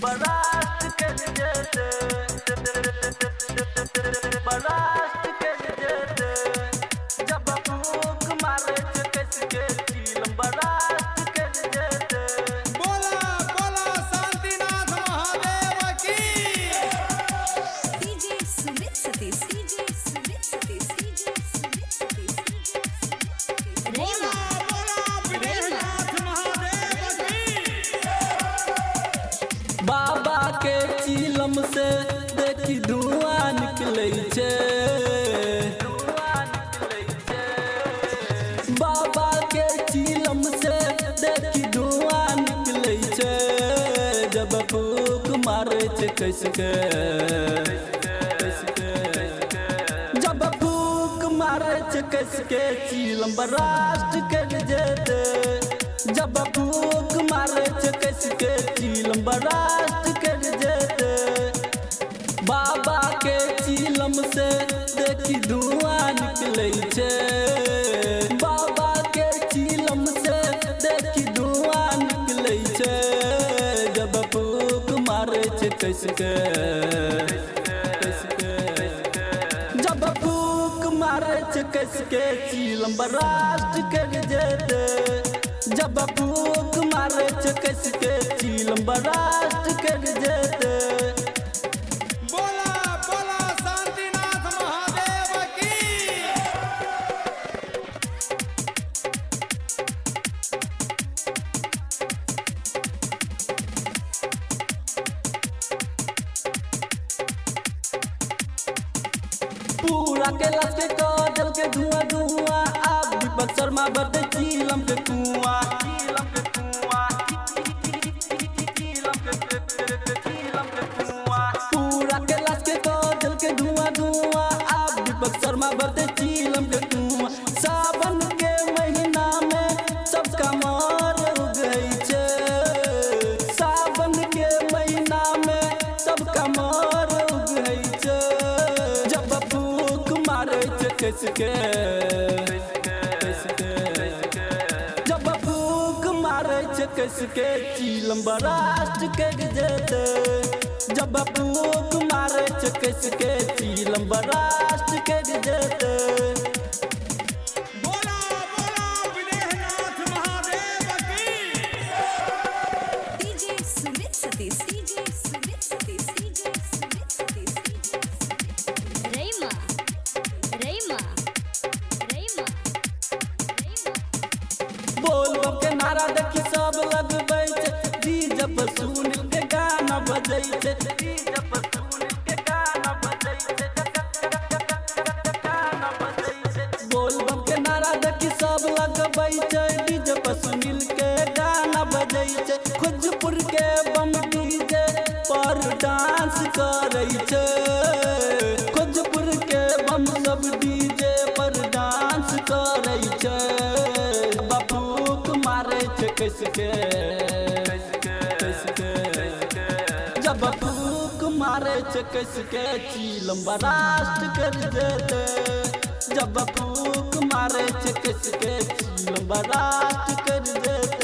बर्दाश्त कर देते, बर्दाश्त कर देते, जब फूंक मारे कस के चीलम बर्दाश्त कर देते। बोला बोला शांतिनाथ महादेव की। DJ Sumit Satish, DJ Sumit Satish, DJ Sumit Satish, बोला बोला विदेहनाथ महादेव की। बाबा के चीलम से देखी धुआं निकले छे, बाबा के चीलम से देखी धुआं निकले छे, जब फूंक मारे छे कस के, जब फूंक मारे छे कस के चीलम बर्दाश्त कर देते, जब फूंक मारे छे कस के चीलम बर्दाश्त कर देते। बाबा के चीलम से देखी धुआं निकले छे, बाबा के चीलम से देखी धुआं निकले छे, जब फूंक मारे छे कस के, जब फूंक मारे छे कस के चीलम बर्दाश्त कर देते, जब फूंक मारे छे कस के चीलम बर्दाश्त कर देते। बोला बोला शांतिनाथ महादेव की। पूरा कैलाश के काजल के धुआं धुआं, आप दीपक शर्मा बरते चीलम के कुआं, चीलम के कुआं, चीलम के कुआं। पूरा कैलाश के काजल के धुआं धुआं, आप दीपक शर्मा बरते चीलम के कुआं। सावन के महीना में सबका मार हो गई छे, सावन के महीना में सबका मार हो गई छे, जब फूंक मारे छे कस के, जब फूंक मारे छे कस के चीलम बर्दाश्त कर देते, जब फूंक मारे छे कस के चीलम बर्दाश्त कर देते। बोला बोला विदेहनाथ महादेव की। DJ Sumit Satish, DJ Sumit Satish, DJ Sumit Satish, रईमा रईमा रईमा रईमा। बोल बम के नारा देखी सब लगबै छे, डीजे पर सुन के गाना बजै छे, डीजे पर सुन के गाना बजै छे, गाना बजै छे। बोल बम के नारा देखी सब लगबै छे, डीजे पर सुन के गाना बजै छे। खोजपुर के बम डीजे पर डांस करै छे, खोजपुर के बम सब डीजे पर डांस करै छे, फूंक मारे छे कस के, जब फूंक मारे छे कस के चीलम बर्दाश्त कर देते, जब फूंक मारे छे कस के चीलम बर्दाश्त कर देते।